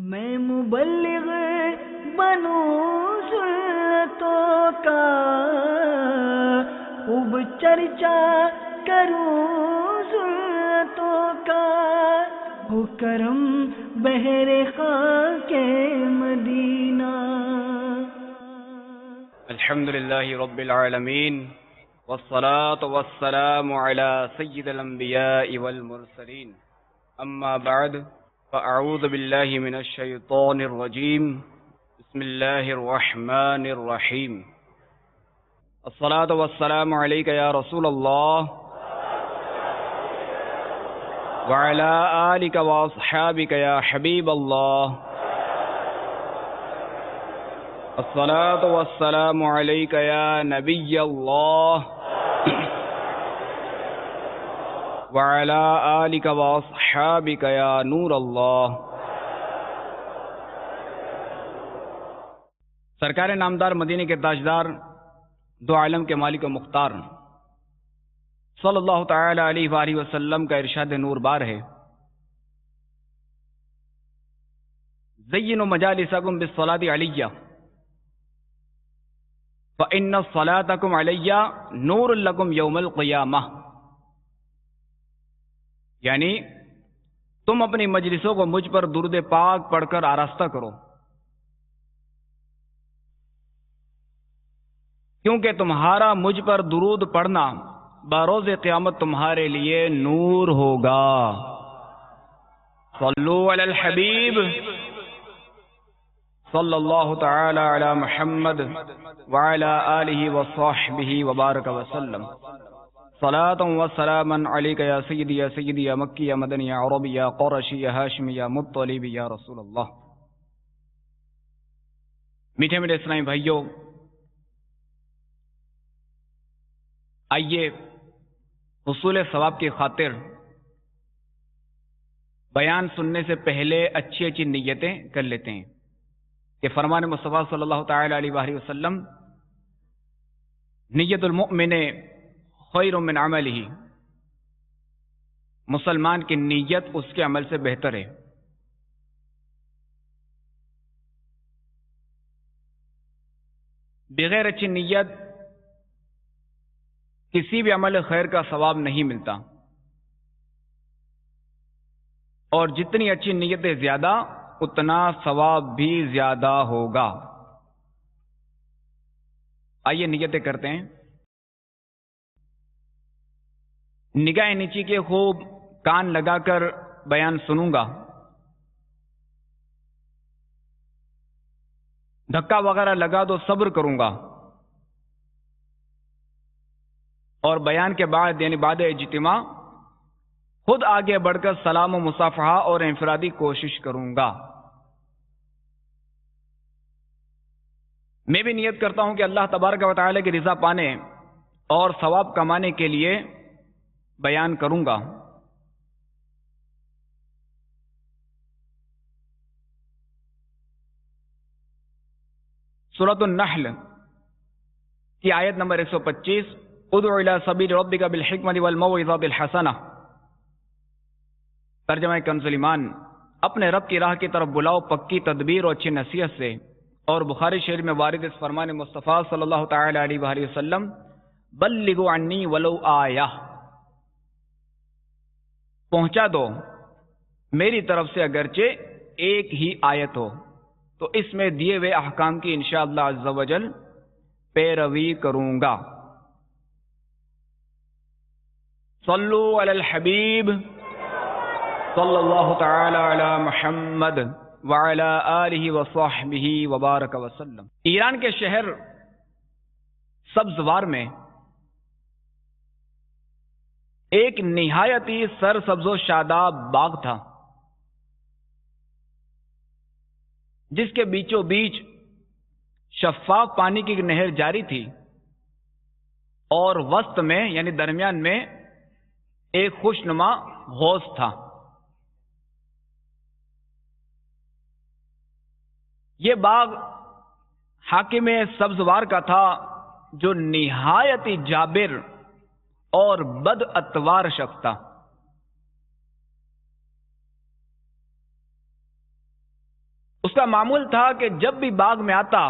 میں مبلغ بنوں سنتوں کا، خوب چرچا کروں سنتوں کا، ہو کرم بہر خاک مدینہ۔ الحمد للہ رب العالمین، والصلاة والسلام على سید الانبیاء والمرسلین، اما بعد فاعوذ باللہ من الشیطان الرجیم، بسم اللہ الرحمن الرحیم۔ الصلاة والسلام علیک یا رسول اللہ وعلى آلک واصحابک یا حبیب اللہ۔ الصلاة والسلام علیک یا نبی اللہ وعلی آلک واصحابک یا نور اللہ۔ سرکار نامدار مدینے کے تاجدار، دو عالم کے مالک و مختار صلی اللہ تعالی علیہ وآلہ وسلم کا ارشاد نور بار ہے، زینوا مجالسکم بالصلاة علیہ فإن صلاتکم علیہ نور لکم یوم القیامہ، یعنی تم اپنی مجلسوں کو مجھ پر درود پاک پڑھ کر آراستہ کرو، کیونکہ تمہارا مجھ پر درود پڑھنا بروز قیامت تمہارے لیے نور ہوگا۔ صلو علی الحبیب صلی اللہ تعالی علی محمد وعلی آلہ وصحبہ وبارک وسلم۔ صلاۃ و سلاما علیک یا سیدی یا سیدی یا مکی یا مدنی یا عربی یا قرشی یا ہاشمی یا مطلبی یا رسول اللہ۔ میٹھے میٹھے اسلامی بھائیوں، آئیے حصول ثواب کی خاطر بیان سننے سے پہلے اچھی اچھی نیتیں کر لیتے ہیں کہ فرمان مصطفیٰ صلی اللہ تعالی علیہ وآلہ وسلم، نیت المؤمن خیر من عملہ، مسلمان کی نیت اس کے عمل سے بہتر ہے۔ بغیر اچھی نیت کسی بھی عمل خیر کا ثواب نہیں ملتا، اور جتنی اچھی نیتیں زیادہ اتنا ثواب بھی زیادہ ہوگا۔ آئیے نیتیں کرتے ہیں۔ نگاہ نیچی کے خوب کان لگا کر بیان سنوں گا، دھکا وغیرہ لگا تو صبر کروں گا، اور بیان کے بعد یعنی بعد اجتماع خود آگے بڑھ کر سلام و مصافحہ اور انفرادی کوشش کروں گا۔ میں بھی نیت کرتا ہوں کہ اللہ تبارک و تعالی کی رضا پانے اور ثواب کمانے کے لیے بیان کروں گا۔ سورۃ النحل کی آیت نمبر 125، ادع الی سبیل ربک بالحکمۃ والموعظۃ الحسنہ، ترجمہ کنز ایمان، اپنے رب کی راہ کی طرف بلاؤ پکی تدبیر اور اچھی نصیحت سے۔ اور بخاری شریف میں وارد اس فرمان مصطفیٰ صلی اللہ تعالی علیہ وآلہ وسلم، بلغوا عنی ولو آیہ، پہنچا دو میری طرف سے اگرچہ ایک ہی آیت ہو، تو اس میں دیے ہوئے احکام کی انشاءاللہ عز و جل پیروی کروں گا۔ صلو علی الحبیب صلی اللہ تعالی علی محمد وعلی آلہ وصحبہ وبارک وسلم۔ ایران کے شہر سبزوار میں ایک نہایت ہی سرسبز و شاداب باغ تھا، جس کے بیچوں بیچ شفاف پانی کی نہر جاری تھی، اور وسط میں یعنی درمیان میں ایک خوشنما حوض تھا۔ یہ باغ حاکم سبزوار کا تھا، جو نہایت ہی جابر اور بد اتوار شخص تھا۔ اس کا معمول تھا کہ جب بھی باغ میں آتا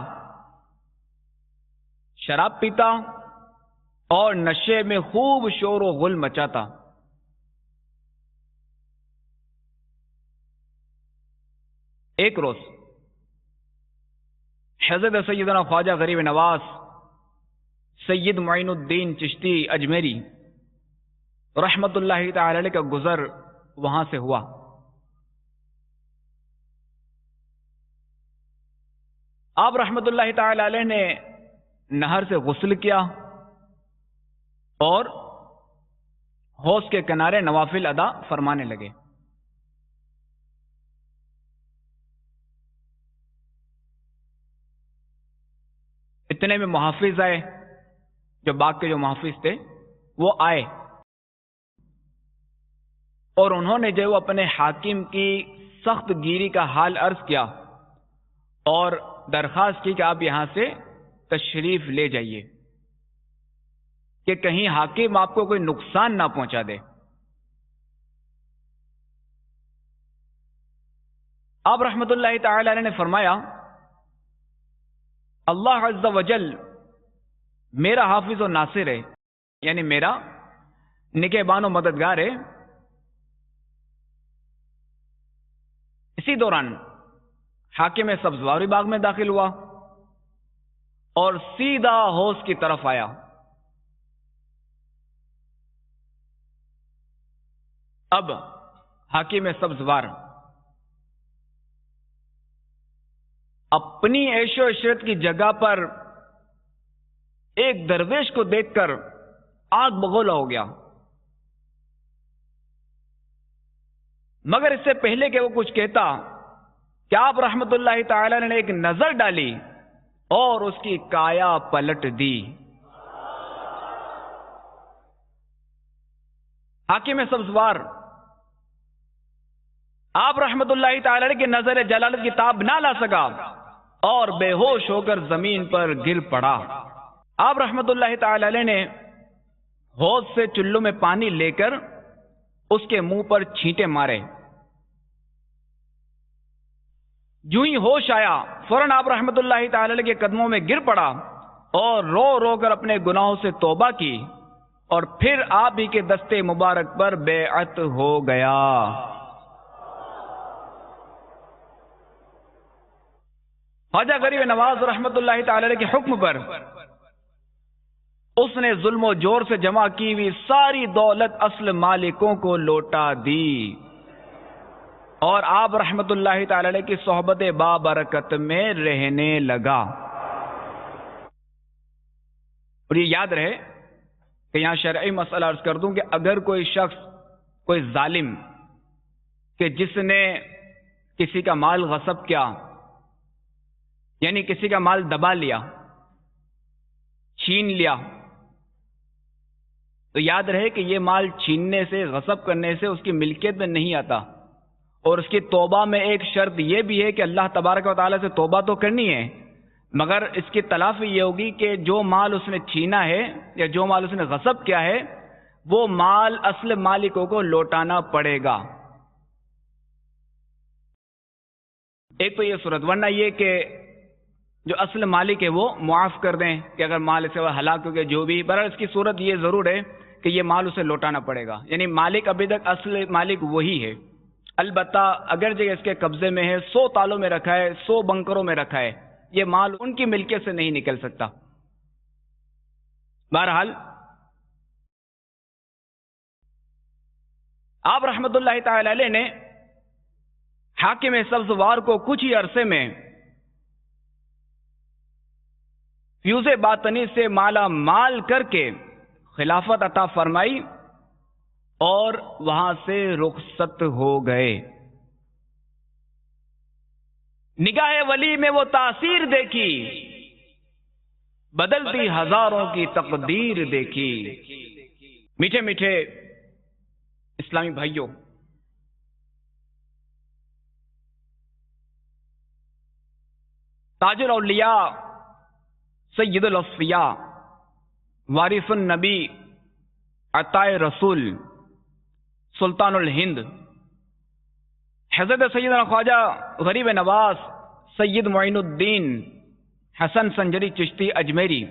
شراب پیتا اور نشے میں خوب شور و غل مچاتا۔ ایک روز حضرت سیدنا خواجہ غریب نواز سید معین الدین چشتی اجمیری رحمت اللہ تعالی علیہ کا گزر وہاں سے ہوا۔ آپ رحمت اللہ تعالی علیہ نے نہر سے غسل کیا اور حوض کے کنارے نوافل ادا فرمانے لگے۔ اتنے میں محافظ آئے، جو باغ کے جو محافظ تھے وہ آئے اور انہوں نے جو اپنے حاکم کی سخت گیری کا حال عرض کیا اور درخواست کی کہ آپ یہاں سے تشریف لے جائیے کہ کہیں حاکم آپ کو کوئی نقصان نہ پہنچا دے۔ آپ رحمت اللہ تعالی علیہ نے فرمایا اللہ عز و جل میرا حافظ و ناصر ہے، یعنی میرا نگہبان و مددگار ہے۔ اسی دوران حاکم سبزواری باغ میں داخل ہوا اور سیدھا حوض کی طرف آیا۔ اب حاکم سبزوار اپنی عیش و عشرت کی جگہ پر ایک درویش کو دیکھ کر آگ بگولا ہو گیا، مگر اس سے پہلے کہ وہ کچھ کہتا کہ آپ رحمت اللہ تعالی نے ایک نظر ڈالی اور اس کی کایا پلٹ دی۔ حاکم سبزوار آپ رحمت اللہ تعالی کی نظر جلالت کی تاب نہ لا سکا اور بے ہوش ہو کر زمین پر گر پڑا۔ آپ رحمت اللہ تعالی علیہ نے حوض سے چلو میں پانی لے کر اس کے منہ پر چھینٹے مارے۔ جو ہی ہوش آیا فوراً آپ رحمت اللہ تعالی علیہ کے قدموں میں گر پڑا اور رو رو کر اپنے گناہوں سے توبہ کی اور پھر آپ ہی کے دستے مبارک پر بیعت ہو گیا۔ خواجہ غریب نواز رحمت اللہ تعالی علیہ کے حکم پر اس نے ظلم و جور سے جمع کی ہوئی ساری دولت اصل مالکوں کو لوٹا دی اور آپ رحمت اللہ تعالی علیہ کی صحبت بابرکت میں رہنے لگا۔ اور یہ یاد رہے کہ یہاں شرعی مسئلہ عرض کر دوں کہ اگر کوئی شخص، کوئی ظالم کہ جس نے کسی کا مال غصب کیا، یعنی کسی کا مال دبا لیا، چھین لیا، تو یاد رہے کہ یہ مال چھیننے سے، غصب کرنے سے اس کی ملکیت میں نہیں آتا، اور اس کی توبہ میں ایک شرط یہ بھی ہے کہ اللہ تبارک و تعالیٰ سے توبہ تو کرنی ہے، مگر اس کی تلافی یہ ہوگی کہ جو مال اس نے چھینا ہے یا جو مال اس نے غصب کیا ہے وہ مال اصل مالکوں کو لوٹانا پڑے گا۔ ایک تو یہ صورت، ورنہ یہ کہ جو اصل مالک ہے وہ معاف کر دیں کہ اگر مال سے وہ ہلاک ہو گیا جو بھی، بہرحال اس کی صورت یہ ضرور ہے کہ یہ مال اسے لوٹانا پڑے گا، یعنی مالک ابھی تک اصل مالک وہی ہے، البتہ اگر جگہ اس کے قبضے میں ہے، 100 تالوں میں رکھا ہے، 100 بنکروں میں رکھا ہے، یہ مال ان کی ملکیت سے نہیں نکل سکتا۔ بہرحال آپ رحمت اللہ تعالی علیہ نے حاکم سبزوار کو کچھ ہی عرصے میں فیوز باطنی سے مالا مال کر کے خلافت عطا فرمائی اور وہاں سے رخصت ہو گئے۔ نگاہ ولی میں وہ تاثیر دیکھی، بدلتی ہزاروں کی تقدیر دیکھی۔ میٹھے میٹھے اسلامی بھائیوں، تاج الاولیاء سید الاصفیاء وارث النبی عطاء رسول سلطان الہند حضرت سیدنا خواجہ غریب نواز سید معین الدین حسن سنجری چشتی اجمیری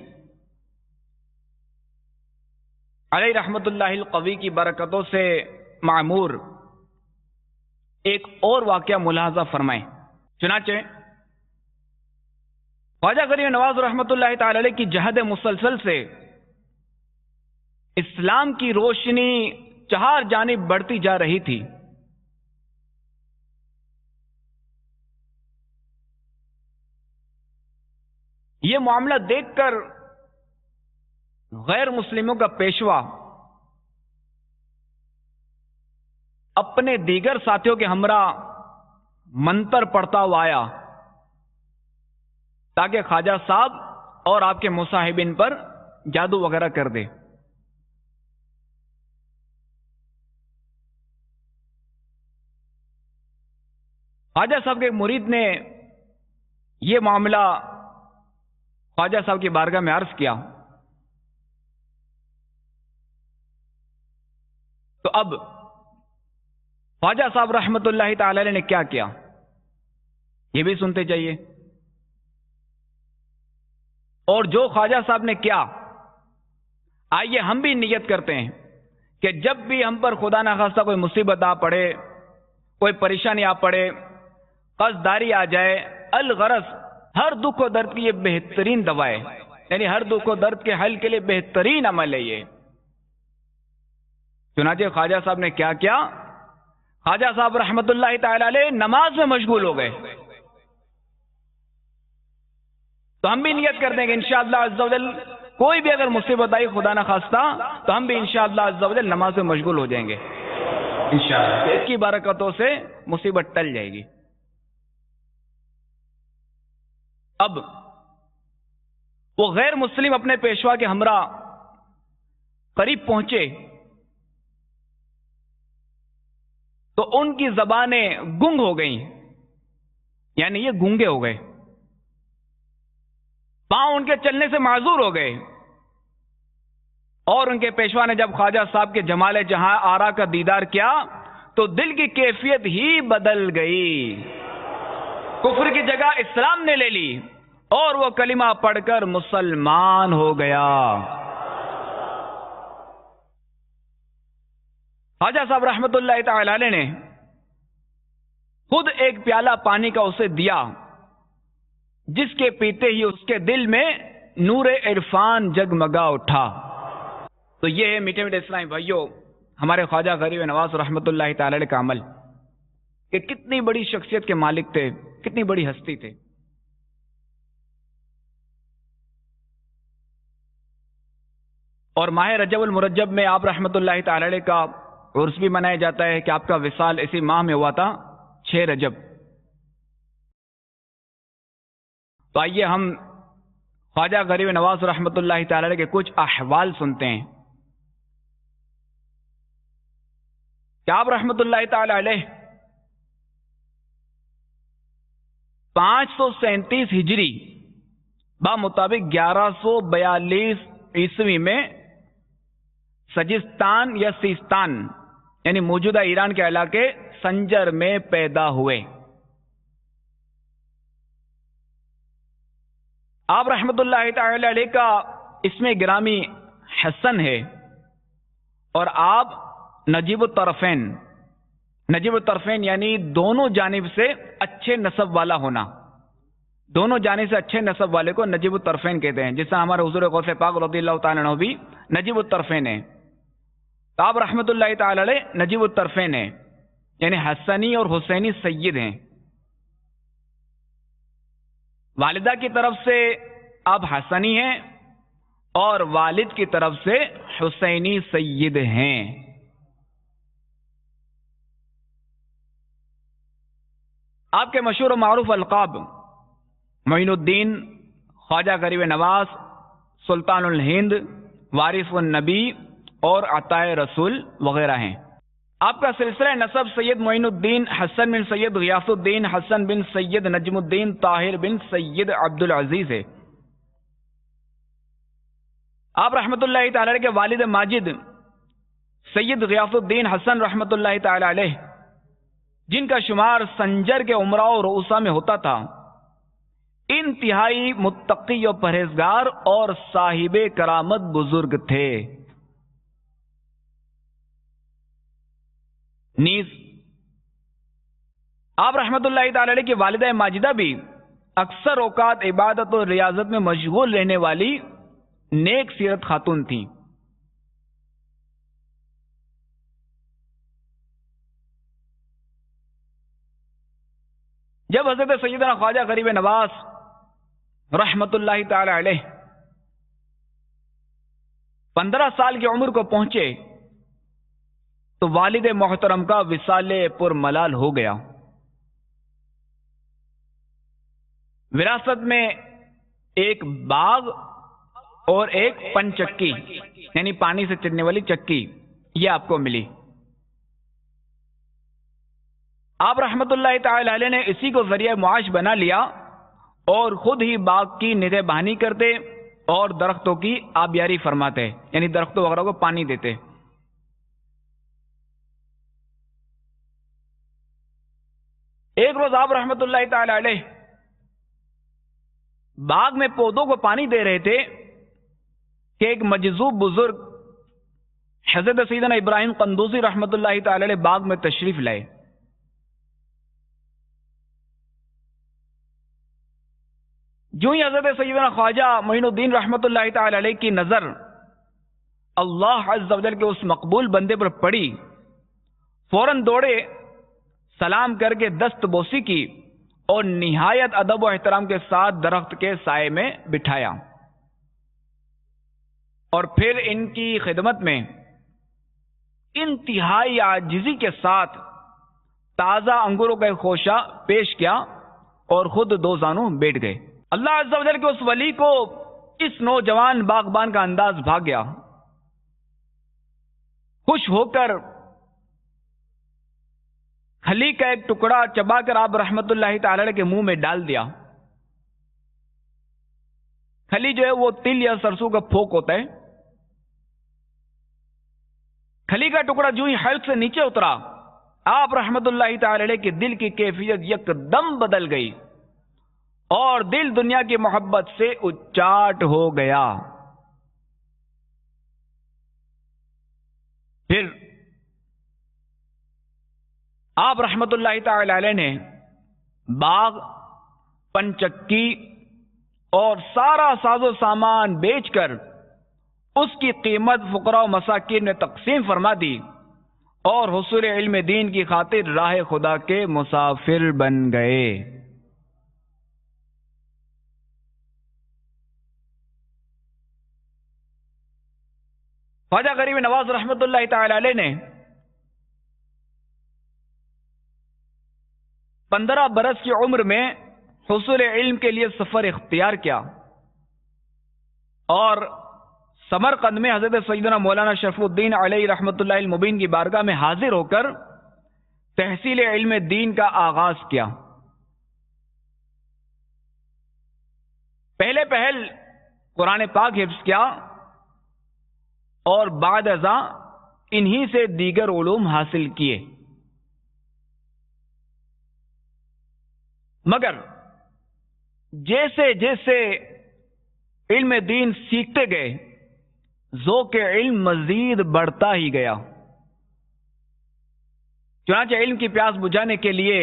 علیہ رحمت اللہ القوی کی برکتوں سے معمور ایک اور واقعہ ملاحظہ فرمائیں۔ چنانچہ خواجہ غریب نواز رحمت اللہ تعالی علیہ کی جہد مسلسل سے اسلام کی روشنی چہار جانب بڑھتی جا رہی تھی۔ یہ معاملہ دیکھ کر غیر مسلموں کا پیشوا اپنے دیگر ساتھیوں کے ہمراہ منتر پڑھتا ہوا آیا تاکہ خواجہ صاحب اور آپ کے مصاحبین پر جادو وغیرہ کر دے۔ خواجہ صاحب کے مرید نے یہ معاملہ خواجہ صاحب کی بارگاہ میں عرض کیا تو اب خواجہ صاحب رحمت اللہ تعالی علیہ نے کیا کیا یہ بھی سنتے چاہیے۔ اور جو خواجہ صاحب نے کیا، آئیے ہم بھی نیت کرتے ہیں کہ جب بھی ہم پر خدا نخواستہ کوئی مصیبت آ پڑے، کوئی پریشانی آ پڑے، قرضداری آ جائے، الغرض ہر دکھ و درد کی یہ بہترین دوا ہے، یعنی ہر دکھ و درد کے حل کے لیے بہترین عمل ہے یہ۔ چنانچہ خواجہ صاحب نے کیا کیا، خواجہ صاحب رحمت اللہ تعالی علیہ نماز میں مشغول ہو گئے۔ تو ہم بھی نیت کر دیں گے انشاءاللہ عز و جل کوئی بھی اگر مصیبت آئی خدا نہ خواستہ تو ہم بھی انشاءاللہ عز و جل نماز میں مشغول ہو جائیں گے انشاءاللہ، اس کی برکتوں سے مصیبت ٹل جائے گی۔ اب وہ غیر مسلم اپنے پیشوا کے ہمراہ قریب پہنچے تو ان کی زبانیں گنگ ہو گئیں، یعنی یہ گونگے ہو گئے، پاؤں ان کے چلنے سے معذور ہو گئے، اور ان کے پیشوا نے جب خواجہ صاحب کے جمال جہاں آرا کا دیدار کیا تو دل کی کیفیت ہی بدل گئی، کفر کی جگہ اسلام نے لے لی اور وہ کلمہ پڑھ کر مسلمان ہو گیا۔ خواجہ صاحب رحمت اللہ تعالی علیہ نے خود ایک پیالہ پانی کا اسے دیا جس کے پیتے ہی اس کے دل میں نور عرفان جگمگا اٹھا۔ تو یہ ہے میٹھے میٹھے اسلامی بھائیوں ہمارے خواجہ غریب نواز رحمت اللہ تعالی علیہ کا عمل، کہ کتنی بڑی شخصیت کے مالک تھے، کتنی بڑی ہستی تھے۔ اور ماہ رجب المرجب میں آپ رحمت اللہ تعالی علیہ کا عرس بھی منایا جاتا ہے کہ آپ کا وصال اسی ماہ میں ہوا تھا 6 رجب۔ تو آئیے ہم خواجہ غریب نواز رحمت اللہ تعالی علیہ کے کچھ احوال سنتے ہیں کہ آپ رحمت اللہ تعالی علیہ 537 ہجری بمطابق 1142 عیسوی میں سجستان یا سیستان یعنی موجودہ ایران کے علاقے سنجر میں پیدا ہوئے۔ آپ رحمت اللہ تعالی علیہ کا اسم گرامی حسن ہے، اور آپ نجیب الطرفین، نجیب الطرفین یعنی دونوں جانب سے اچھے نسب والا ہونا، دونوں جانب سے اچھے نسب والے کو نجیب الطرفین کہتے ہیں، جس طرح ہمارے حضور غوث پاک رضی اللہ تعالیٰ عنہ بھی نجیب الطرفین ہیں۔ تو آپ رحمت اللہ تعالی علیہ نجیب الطرفین ہیں، یعنی حسنی اور حسینی سید ہیں۔ والدہ کی طرف سے آپ حسنی ہیں اور والد کی طرف سے حسینی سید ہیں۔ آپ کے مشہور و معروف القاب معین الدین، خواجہ غریب نواز، سلطان الہند، وارث النبی اور عطائے رسول وغیرہ ہیں۔ آپ کا سلسلہ نسب سید معین الدین حسن بن سید غیاث الدین حسن بن سید نجم الدین طاہر بن سید عبد العزیز ہے۔ آپ رحمت اللہ تعالی علیہ کے والد ماجد سید غیاث الدین حسن رحمت اللہ تعالی علیہ، جن کا شمار سنجر کے امراء و رؤسا میں ہوتا تھا، انتہائی متقی و پرہیزگار اور صاحب کرامت بزرگ تھے۔ نیز آپ رحمت اللہ تعالی علیہ کی والدہ ماجدہ بھی اکثر اوقات عبادت و ریاضت میں مشغول رہنے والی نیک سیرت خاتون تھیں۔ جب حضرت سیدنا خواجہ غریب نواز رحمت اللہ تعالی علیہ 15 سال کی عمر کو پہنچے تو والد محترم کا وصال پر ملال ہو گیا۔ وراثت میں ایک باغ اور ایک پن چکی یعنی پانی سے چلنے والی چکی یہ آپ کو ملی۔ آپ رحمت اللہ تعالی علیہ نے اسی کو ذریعہ معاش بنا لیا اور خود ہی باغ کی نگہبانی کرتے اور درختوں کی آبیاری فرماتے یعنی درختوں وغیرہ کو پانی دیتے۔ ایک روز آپ رحمت اللہ تعالی علیہ باغ میں پودوں کو پانی دے رہے تھے کہ ایک مجذوب بزرگ حضرت سیدنا ابراہیم قندوزی رحمت اللہ تعالی علیہ باغ میں تشریف لائے۔ جو ہی حضرت سیدنا خواجہ معین الدین رحمت اللہ تعالی علیہ کی نظر اللہ عز و جل کے اس مقبول بندے پر پڑی، فوراً دوڑے، سلام کر کے دست بوسی کی اور نہایت ادب و احترام کے ساتھ درخت کے سائے میں بٹھایا، اور پھر ان کی خدمت میں انتہائی عاجزی کے ساتھ تازہ انگوروں کا ایک خوشہ پیش کیا اور خود دو زانوں بیٹھ گئے۔ اللہ عز و جل کے اس ولی کو اس نوجوان باغبان کا انداز بھا گیا۔ خوش ہو کر کھلی کا ایک ٹکڑا چبا کر آپ رحمت اللہ تعالی علیہ کے منہ میں ڈال دیا۔ کھلی جو ہے وہ تل یا سرسوں کا پھوک ہوتا ہے۔ کھلی کا ٹکڑا جو ہی حلق سے نیچے اترا، آپ رحمت اللہ تعالی علیہ کے دل کی کیفیت یک دم بدل گئی اور دل دنیا کی محبت سے اچاٹ ہو گیا۔ پھر آپ رحمت اللہ تعالی علیہ نے باغ، پنچکی اور سارا ساز و سامان بیچ کر اس کی قیمت فقراء و مساکین میں تقسیم فرما دی اور حصول علم دین کی خاطر راہ خدا کے مسافر بن گئے۔ خواجہ غریب نواز رحمت اللہ تعالی علیہ نے 15 برس کی عمر میں حصول علم کے لیے سفر اختیار کیا اور سمرقند میں حضرت سیدنا مولانا شرف الدین علیہ رحمت اللہ المبین کی بارگاہ میں حاضر ہو کر تحصیل علم دین کا آغاز کیا۔ پہلے پہل قرآن پاک حفظ کیا اور بعد ازاں انہی سے دیگر علوم حاصل کیے، مگر جیسے جیسے علم دین سیکھتے گئے ذوق علم مزید بڑھتا ہی گیا۔ چنانچہ علم کی پیاس بجھانے کے لیے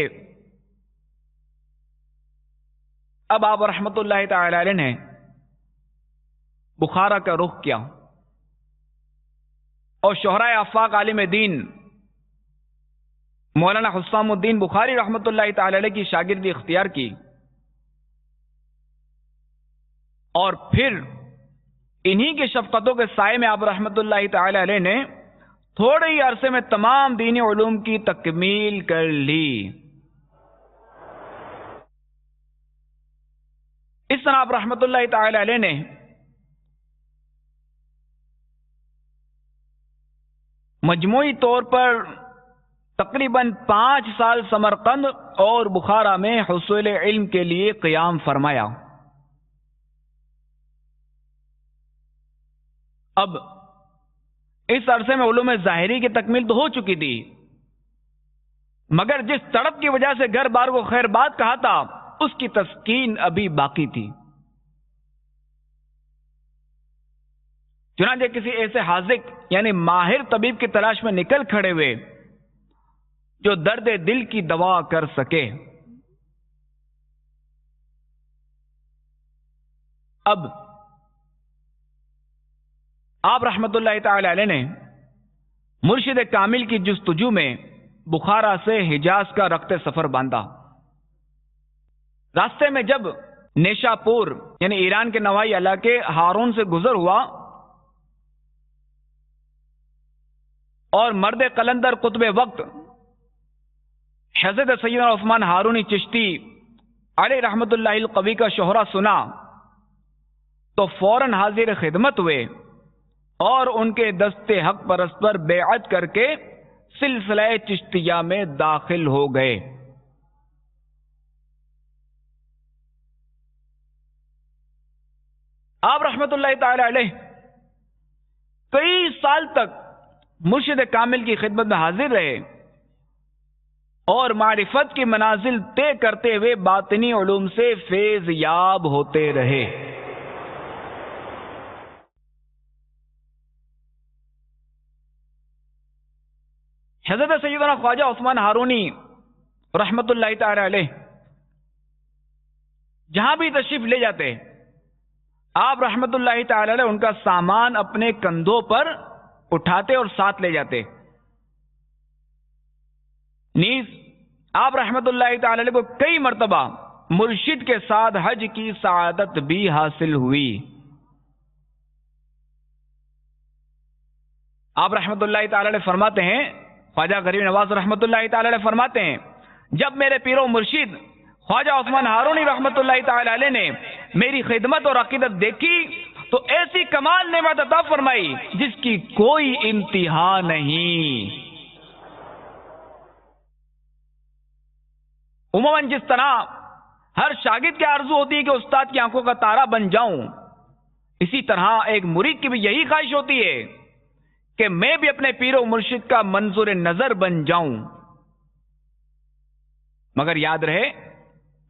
اب آپ رحمت اللہ تعالی علیہ نے بخارا کا رخ کیا اور شہرائے آفاق عالم دین مولانا حسام الدین بخاری رحمت اللہ تعالی علیہ کی شاگردی اختیار کی، اور پھر انہی کی شفقتوں کے سائے میں آپ رحمت اللہ تعالی علیہ نے تھوڑے ہی عرصے میں تمام دینی علوم کی تکمیل کر لی۔ اس طرح آپ رحمت اللہ تعالی علیہ نے مجموعی طور پر تقریباً 5 سال سمرقند اور بخارا میں حصول علم کے لیے قیام فرمایا۔ اب اس عرصے میں علوم ظاہری کی تکمیل تو ہو چکی تھی، مگر جس تڑپ کی وجہ سے گھر بار کو خیر بات کہا تھا اس کی تسکین ابھی باقی تھی۔ چنانچہ کسی ایسے حاذق یعنی ماہر طبیب کی تلاش میں نکل کھڑے ہوئے جو درد دل کی دوا کر سکے۔ اب آپ رحمت اللہ تعالی علیہ نے مرشد کامل کی جستجو میں بخارا سے حجاز کا رخت سفر باندھا۔ راستے میں جب نیشاپور یعنی ایران کے نواحی علاقے ہارون سے گزر ہوا اور مرد قلندر قطب وقت حضرت سیدنا عثمان ہارونی چشتی علیہ رحمت اللہ القوی کا شہرہ سنا تو فوراً حاضر خدمت ہوئے اور ان کے دست حق پرست پر بیعت کر کے سلسلہ چشتیہ میں داخل ہو گئے۔ آپ رحمت اللہ تعالی علیہ کئی سال تک مرشد کامل کی خدمت میں حاضر رہے اور معرفت کی منازل طے کرتے ہوئے باطنی علوم سے فیض یاب ہوتے رہے۔ حضرت سیدنا خواجہ عثمان ہارونی رحمت اللہ تعالی علیہ جہاں بھی تشریف لے جاتے آپ رحمت اللہ تعالی علیہ ان کا سامان اپنے کندھوں پر اٹھاتے اور ساتھ لے جاتے۔ نیز آپ رحمت اللہ تعالی علیہ کو کئی مرتبہ مرشد کے ساتھ حج کی سعادت بھی حاصل ہوئی۔ آپ رحمت اللہ تعالی علیہ فرماتے ہیں، خواجہ غریب نواز رحمت اللہ تعالی علیہ فرماتے ہیں، جب میرے پیر و مرشد خواجہ عثمان ہارونی رحمت اللہ تعالی علیہ نے میری خدمت اور عقیدت دیکھی تو ایسی کمال نعمت عطا فرمائی جس کی کوئی انتہا نہیں۔ عموماً جس طرح ہر شاگرد کی آرزو ہوتی ہے کہ استاد کی آنکھوں کا تارا بن جاؤں، اسی طرح ایک مرید کی بھی یہی خواہش ہوتی ہے کہ میں بھی اپنے پیر و مرشد کا منظور نظر بن جاؤں۔ مگر یاد رہے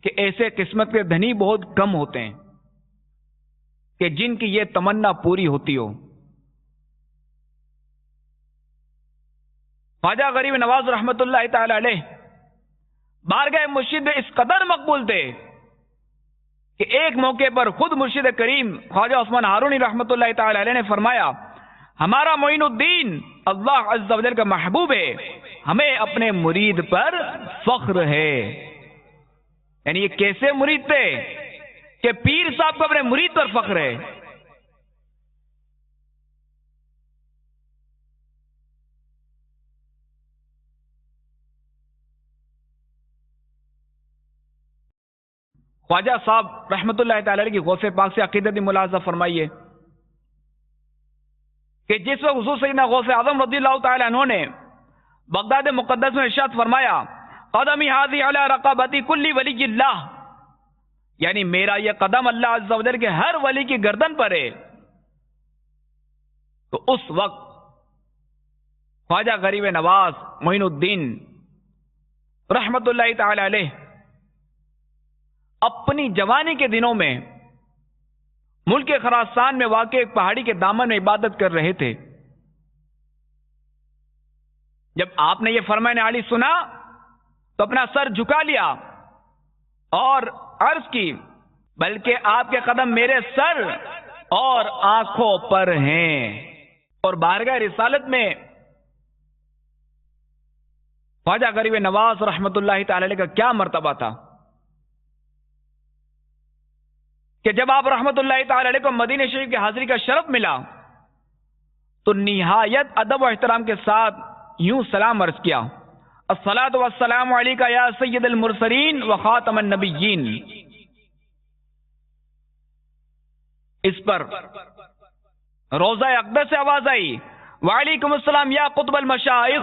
کہ ایسے قسمت کے دھنی بہت کم ہوتے ہیں کہ جن کی یہ تمنا پوری ہوتی ہو۔ خواجہ غریب نواز رحمت اللہ تعالی علیہ بارگاہ مرشد اس قدر مقبول تھے کہ ایک موقع پر خود مرشد کریم خواجہ عثمان ہارونی رحمت اللہ تعالی علیہ نے فرمایا، ہمارا معین الدین اللہ عز و جل کا محبوب ہے، ہمیں اپنے مرید پر فخر ہے۔ یعنی یہ کیسے مرید تھے کہ پیر صاحب کو اپنے مرید پر فخر ہے۔ خواجہ صاحب رحمت اللہ تعالی علیہ کی غوث پاک سے عقیدتی ملاحظہ فرمائیے کہ جس وقت حضور سیدنا غوث اعظم رضی اللہ تعالی عنہ نے بغداد مقدس میں ارشاد فرمایا، قدمی ہذی علی رقبتی کل ولی اللہ، یعنی میرا یہ قدم اللہ عز و جل کے ہر ولی کی گردن پر ہے، تو اس وقت خواجہ غریب نواز معین الدین رحمت اللہ تعالی علیہ اپنی جوانی کے دنوں میں ملک خراسان میں واقع ایک پہاڑی کے دامن میں عبادت کر رہے تھے۔ جب آپ نے یہ فرمان عالی سنا تو اپنا سر جھکا لیا اور عرض کی، بلکہ آپ کے قدم میرے سر اور آنکھوں پر ہیں۔ اور بارگاہ رسالت میں خواجہ غریب نواز رحمت اللہ تعالی علیہ کا کیا مرتبہ تھا کہ جب آپ رحمت اللہ تعالی علیہ کو مدینہ شریف کی حاضری کا شرف ملا تو نہایت ادب و احترام کے ساتھ یوں سلام عرض کیا، الصلاۃ والسلام علیک یا سید المرسلین و خاتم النبیین۔ اس پر روضہ اقدس سے آواز آئی، وعلیکم السلام یا قطب المشائخ۔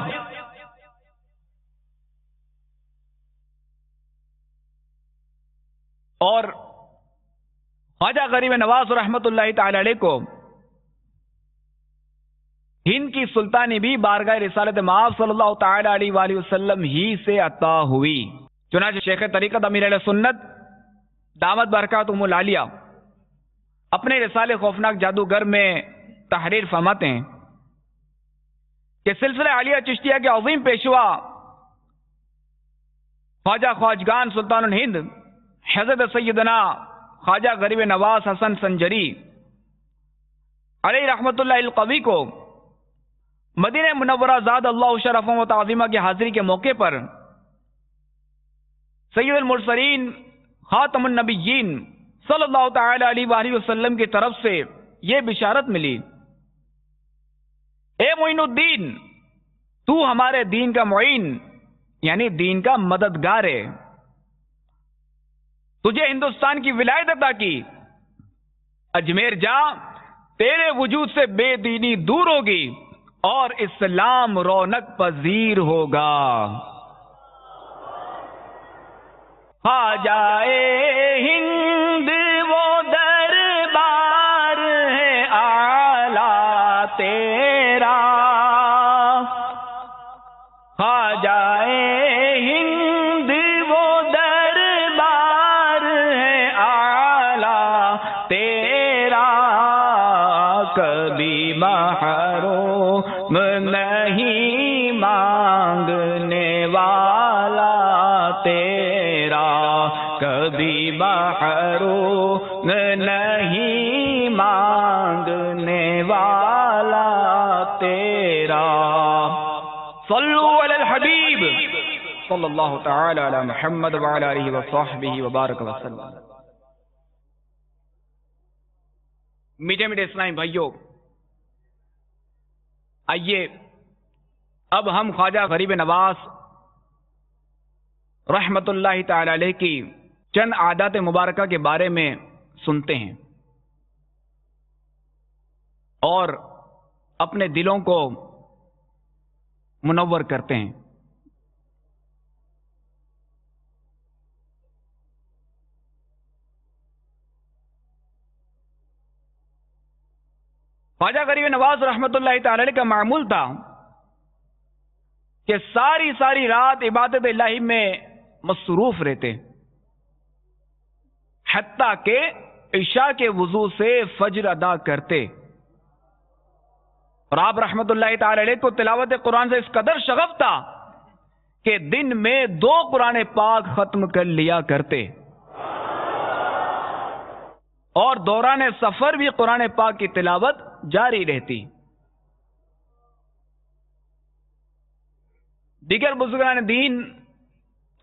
اور خواجہ غریب نواز رحمت اللہ تعالی علیہ کو ہند کی سلطانی بھی بارگاہ رسالت مآب صلی اللہ تعالی علیہ وآلہ وسلم ہی سے عطا ہوئی۔ چنانچہ شیخ طریقت امیر علیہ سنت دامت برکاتہم العالیہ اپنے رسالے خوفناک جادوگر میں تحریر فرماتے ہیں کہ سلسلہ عالیہ چشتیہ کے عظیم پیشوا خواجہ خواجگان سلطان الہند حضرت سیدنا خواجہ غریب نواز حسن سنجری علیہ رحمت اللہ القوی کو مدینہ منورہ زاد اللہ شرفہ و تعظیمہ کی حاضری کے موقع پر سید المرسلین خاتم النبیین صلی اللہ تعالی علیہ وآلہ وسلم کی طرف سے یہ بشارت ملی، اے معین الدین، تو ہمارے دین کا معین یعنی دین کا مددگار ہے، تجھے ہندوستان کی ولایت عطا کی، اجمیر جا، تیرے وجود سے بے دینی دور ہوگی اور اسلام رونق پذیر ہوگا۔ خواجہ ہند وہ دربار ہے اعلیٰ تیرا، خواجہ ہند وہ دربار ہے اعلیٰ تیرا، کبھی محروم نہیں مانگنے والا تیرا، کبھی محروم نہیں مانگنے والا تیرا۔ صلو علی الحبیب صلی اللہ تعالی علی محمد وعلی آلہ وصحبہ وبارک وسلم۔ میٹھے میٹھے اسلامی بھائیوں، آئیے اب ہم خواجہ غریب نواز رحمت اللہ تعالی علیہ کی چند عادات مبارکہ کے بارے میں سنتے ہیں اور اپنے دلوں کو منور کرتے ہیں۔ خواجہ غریب نواز رحمت اللہ تعالی علیہ کا معمول تھا کہ ساری رات عبادت الہی میں مصروف رہتے، حتیٰ کہ عشاء کے وضو سے فجر ادا کرتے، اور آپ رحمت اللہ تعالی علیہ کو تلاوت قرآن سے اس قدر شغف تھا کہ دن میں 2 قرآن پاک ختم کر لیا کرتے، اور دوران سفر بھی قرآن پاک کی تلاوت جاری رہتی۔ دیگر بزرگان دین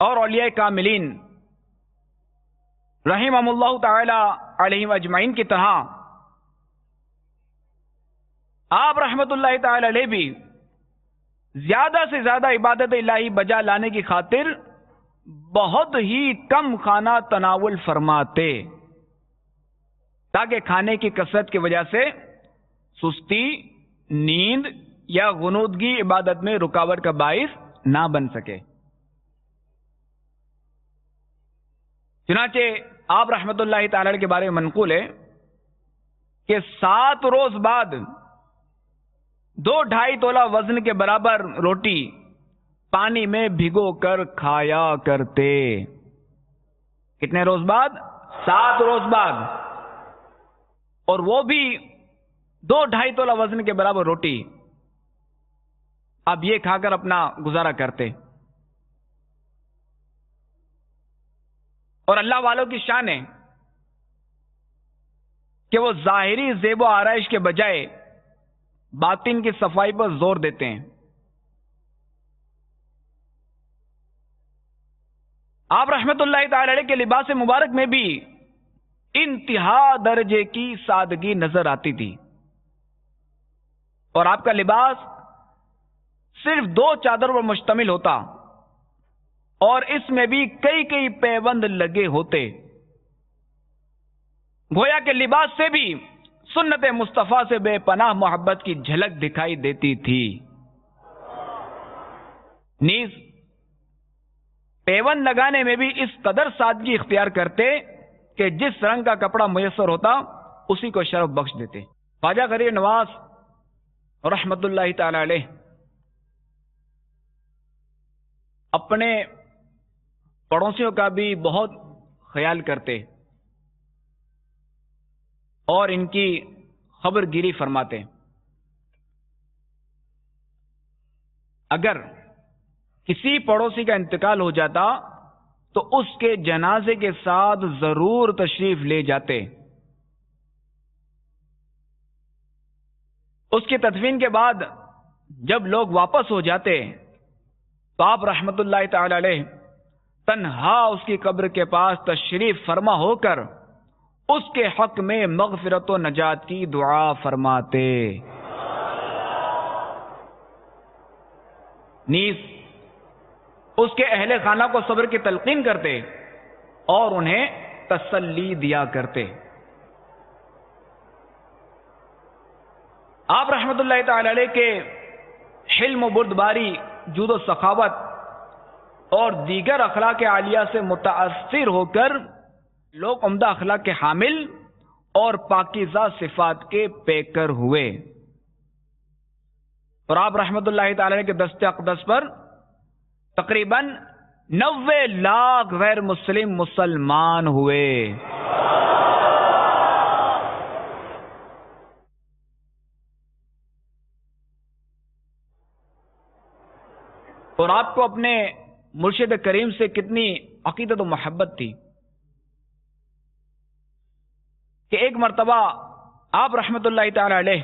اور اولیاء کاملین رحمہم اللہ تعالی علیہم اجمعین کی طرح آپ رحمت اللہ تعالی علیہ بھی زیادہ سے زیادہ عبادت الہی بجا لانے کی خاطر بہت ہی کم کھانا تناول فرماتے، تاکہ کھانے کی کثرت کی وجہ سے سستی، نیند یا غنودگی عبادت میں رکاوٹ کا باعث نہ بن سکے۔ چنانچہ آپ رحمت اللہ تعالی کے بارے میں منقول ہے کہ 7 روز بعد 2-2.5 تولہ وزن کے برابر روٹی پانی میں بھگو کر کھایا کرتے۔ کتنے روز بعد؟ 7 روز بعد، اور وہ بھی 2-2.5 تولہ وزن کے برابر روٹی، اب یہ کھا کر اپنا گزارا کرتے۔ اور اللہ والوں کی شان ہے کہ وہ ظاہری زیب و آرائش کے بجائے باطن کی صفائی پر زور دیتے ہیں۔ آپ رحمت اللہ تعالی علیہ کے لباس مبارک میں بھی انتہا درجے کی سادگی نظر آتی تھی، اور آپ کا لباس صرف 2 چادر پر مشتمل ہوتا، اور اس میں بھی کئی پیوند لگے ہوتے، گویا کہ لباس سے بھی سنت مصطفیٰ سے بے پناہ محبت کی جھلک دکھائی دیتی تھی۔ نیز پیوند لگانے میں بھی اس قدر سادگی اختیار کرتے کہ جس رنگ کا کپڑا میسر ہوتا اسی کو شرف بخش دیتے۔ خواجہ غریب نواز رحمت اللہ تعالی علیہ اپنے پڑوسیوں کا بھی بہت خیال کرتے، اور ان کی خبر گیری فرماتے. اگر کسی پڑوسی کا انتقال ہو جاتا تو اس کے جنازے کے ساتھ ضرور تشریف لے جاتے. اس کی تدفین کے بعد جب لوگ واپس ہو جاتے تو آپ رحمت اللہ تعالی علیہ تنہا اس کی قبر کے پاس تشریف فرما ہو کر اس کے حق میں مغفرت و نجات کی دعا فرماتے. نیز اس کے اہل خانہ کو صبر کی تلقین کرتے اور انہیں تسلی دیا کرتے. آپ رحمت اللہ تعالی علیہ کے حلم و بردباری، جود و سخاوت اور دیگر اخلاق عالیہ سے متاثر ہو کر لوگ عمدہ اخلاق کے حامل اور پاکیزہ صفات کے پیکر ہوئے، اور آپ رحمت اللہ تعالی علیہ کے دست اقدس پر تقریباً 90 لاکھ غیر مسلم مسلمان ہوئے. اور آپ کو اپنے مرشد کریم سے کتنی عقیدت و محبت تھی کہ ایک مرتبہ آپ رحمت اللہ تعالی علیہ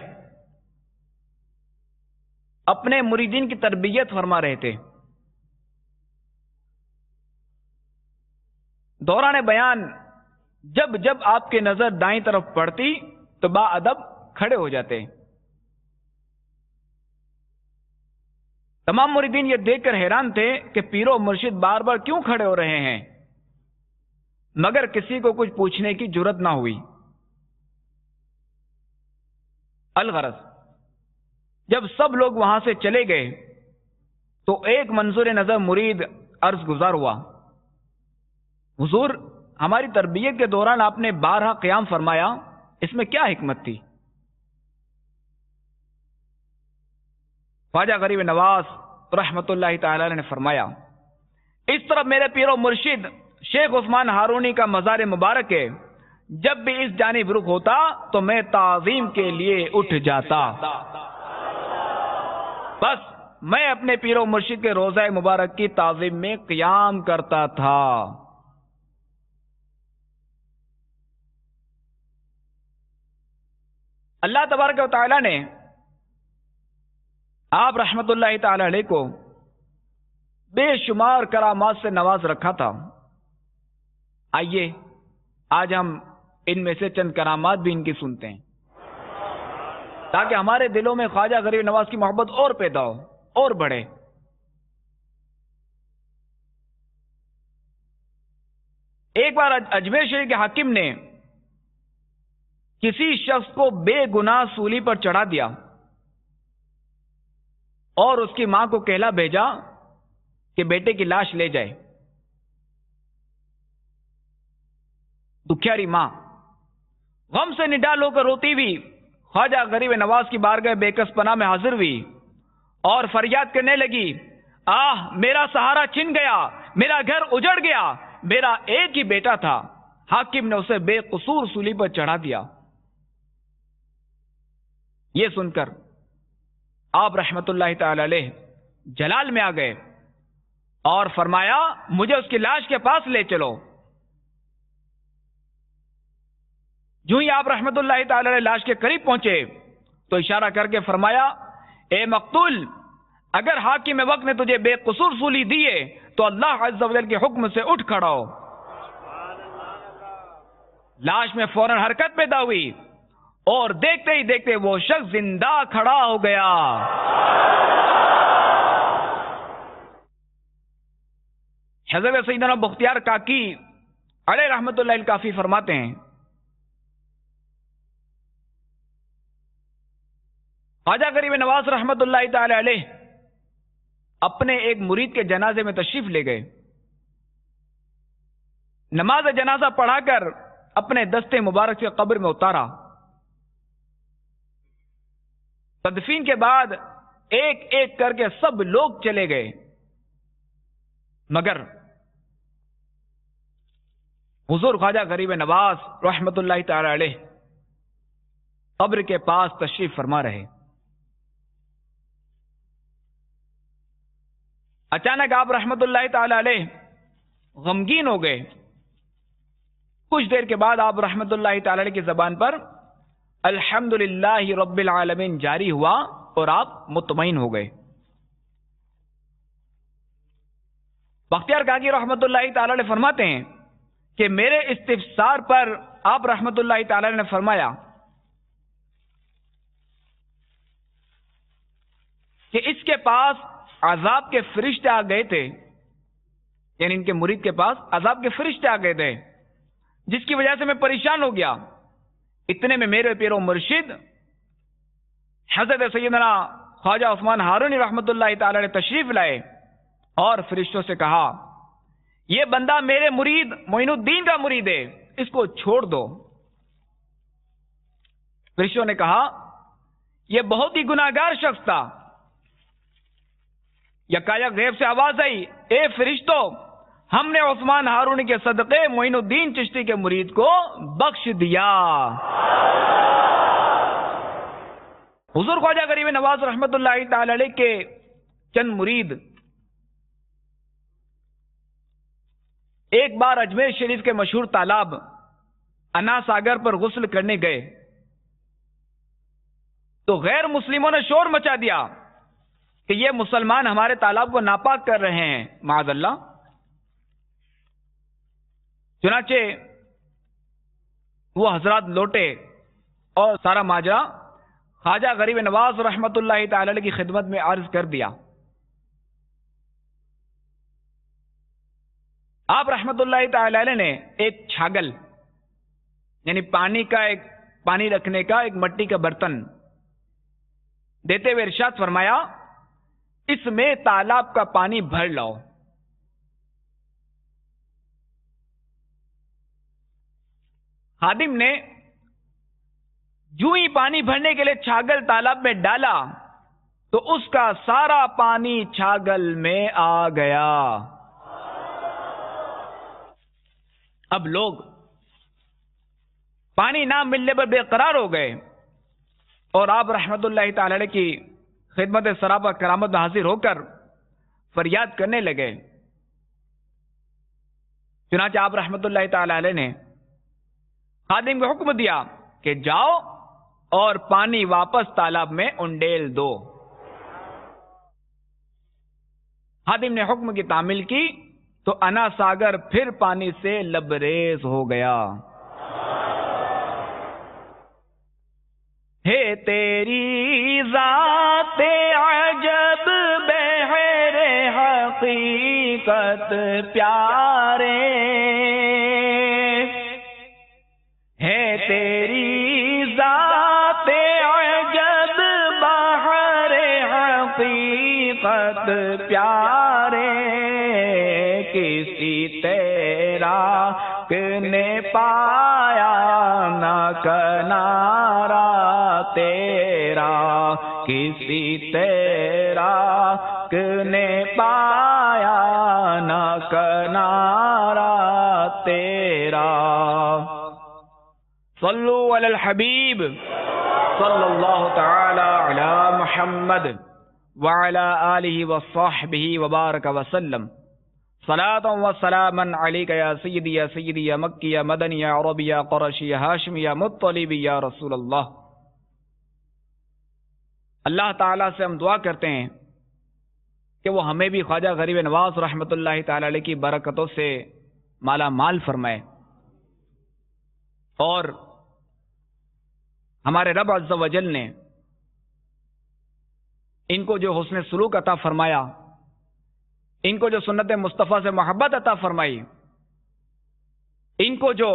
اپنے مریدین کی تربیت فرما رہے تھے. دوران بیان جب جب آپ کی نظر دائیں طرف پڑتی تو با ادب کھڑے ہو جاتے. تمام مریدین یہ دیکھ کر حیران تھے کہ پیر و مرشد بار بار کیوں کھڑے ہو رہے ہیں، مگر کسی کو کچھ پوچھنے کی جرت نہ ہوئی. الغرض جب سب لوگ وہاں سے چلے گئے تو ایک منظور نظر مرید عرض گزار ہوا، حضور ہماری تربیت کے دوران آپ نے 12 قیام فرمایا، اس میں کیا حکمت تھی؟ خواجہ غریب نواز رحمت اللہ تعالی نے فرمایا، اس طرف میرے پیر و مرشد شیخ عثمان ہارونی کا مزار مبارک ہے، جب بھی اس جانب رخ ہوتا تو میں تعظیم کے لیے اٹھ جاتا. بس میں اپنے پیر و مرشد کے روضہ مبارک کی تعظیم میں قیام کرتا تھا. اللہ تبارک و تعالی نے آپ رحمت اللہ تعالی علیہ کو بے شمار کرامات سے نواز رکھا تھا. آئیے آج ہم ان میں سے چند کرامات بھی ان کی سنتے ہیں تاکہ ہمارے دلوں میں خواجہ غریب نواز کی محبت اور پیدا ہو اور بڑھے. ایک بار اجمیر شریف کے حاکم نے کسی شخص کو بے گناہ سولی پر چڑھا دیا اور اس کی ماں کو کہلا بھیجا کہ بیٹے کی لاش لے جائے. دکھیاری ماں غم سے نڈال ہو کر روتی ہوئی خواجہ غریب نواز کی بارگاہ بے کس پناہ میں حاضر ہوئی اور فریاد کرنے لگی، آہ میرا سہارا چھن گیا، میرا گھر اجڑ گیا، میرا ایک ہی بیٹا تھا، حاکم نے اسے بے قصور سولی پر چڑھا دیا. یہ سن کر آپ رحمت اللہ تعالی علیہ جلال میں آ گئے اور فرمایا، مجھے اس کی لاش کے پاس لے چلو. جو ہی آپ رحمت اللہ تعالی علیہ لاش کے قریب پہنچے تو اشارہ کر کے فرمایا، اے مقتول، اگر حاکم وقت نے تجھے بے قصور سولی دیے تو اللہ عز و جل کے حکم سے اٹھ کھڑا ہو. لاش میں فوراً حرکت پیدا ہوئی اور دیکھتے ہی دیکھتے وہ شخص زندہ کھڑا ہو گیا. حضرت سیدنا بختیار کاکی علیہ رحمت اللہ کافی فرماتے ہیں، خواجہ غریب نواز رحمت اللہ تعالی علیہ اپنے ایک مرید کے جنازے میں تشریف لے گئے. نماز جنازہ پڑھا کر اپنے دستے مبارک سے قبر میں اتارا. تدفین کے بعد ایک ایک کر کے سب لوگ چلے گئے، مگر حضور خواجہ غریب نواز رحمت اللہ تعالی علیہ قبر کے پاس تشریف فرما رہے۔ اچانک آپ رحمت اللہ تعالی علیہ غمگین ہو گئے۔ کچھ دیر کے بعد آپ رحمت اللہ تعالی علیہ کی زبان پر الحمدللہ رب العالمین جاری ہوا اور آپ مطمئن ہو گئے۔ بختیار کاکی رحمت اللہ تعالی علیہ فرماتے ہیں کہ میرے استفسار پر آپ رحمت اللہ تعالی علیہ نے فرمایا کہ اس کے پاس عذاب کے فرشتے آ گئے تھے، یعنی ان کے مرید کے پاس عذاب کے فرشتے آ گئے تھے، جس کی وجہ سے میں پریشان ہو گیا۔ اتنے میں میرے پیر و مرشد حضرت سیدنا خواجہ عثمان ہارونی رحمت اللہ تعالی علیہ تشریف لائے اور فرشتوں سے کہا یہ بندہ میرے مرید معین الدین کا مرید ہے، اس کو چھوڑ دو۔ فرشتوں نے کہا یہ بہت ہی گناہگار شخص تھا۔ یکایک غیب سے آواز آئی، اے فرشتوں، ہم نے عثمان ہارونی کے صدقے معین الدین چشتی کے مرید کو بخش دیا۔ حضور خواجہ غریب نواز رحمت اللہ تعالی علیہ کے چند مرید ایک بار اجمیر شریف کے مشہور تالاب انا ساگر پر غسل کرنے گئے تو غیر مسلموں نے شور مچا دیا کہ یہ مسلمان ہمارے تالاب کو ناپاک کر رہے ہیں، معاذ اللہ۔ چنانچہ وہ حضرات لوٹے اور سارا ماجرا خواجہ غریب نواز رحمت اللہ تعالی علیہ کی خدمت میں عرض کر دیا۔ آپ رحمت اللہ تعالی علیہ نے ایک چھاگل، یعنی پانی رکھنے کا ایک مٹی کا برتن دیتے ہوئے ارشاد فرمایا اس میں تالاب کا پانی بھر لاؤ۔ خادم نے جو ہی پانی بھرنے کے لیے چھاگل تالاب میں ڈالا تو اس کا سارا پانی چھاگل میں آ گیا۔ اب لوگ پانی نہ ملنے پر بے قرار ہو گئے اور آپ رحمت اللہ تعالی علیہ کی خدمت سراپا کرامت میں حاضر ہو کر فریاد کرنے لگے۔ چنانچہ آپ رحمت اللہ تعالی علیہ نے خادم کو حکم دیا کہ جاؤ اور پانی واپس تالاب میں انڈیل دو۔ خادم نے حکم کی تعمیل کی تو انا ساگر پھر پانی سے لبریز ہو گیا۔ ہے تیری ذات عجب بحر حقیقت پیارے، ہے تیری ذات عجب بحر حقیقت پیارے، کسی تیرا نے پایا نہ کنارا تیرا، کسی تیرا نے پایا نہ کنارا تیرا۔ صلو علی الحبیب صلی اللہ تعالی علی محمد وعلی آلہ وصحبہ وبارک وسلم۔ صلاۃ و سلاما علیک یا سیدی یا مکی یا مدنی یا عربی یا قرشی یا ہاشمی یا مطلبی یا رسول اللہ۔ اللہ تعالیٰ سے ہم دعا کرتے ہیں کہ وہ ہمیں بھی خواجہ غریب نواز رحمت اللہ تعالی علیہ کی برکتوں سے مالا مال فرمائے، اور ہمارے رب عز و جل نے ان کو جو حسن سلوک عطا فرمایا، ان کو جو سنت مصطفیٰ سے محبت عطا فرمائی، ان کو جو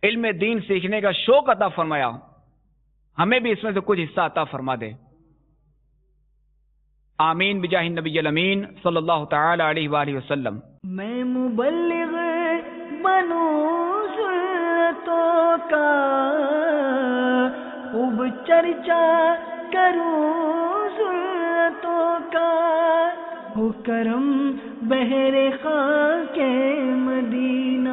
علم دین سیکھنے کا شوق عطا فرمایا، ہمیں بھی اس میں سے کچھ حصہ عطا فرما دے۔ آمین بجاہ النبی الامین صلی اللہ تعالی علیہ وآلہ وسلم۔ میں مبلغ بنوں سنتوں کا، خوب چرچا کروں سنتوں کا، ہو کرم بحر خاک مدینہ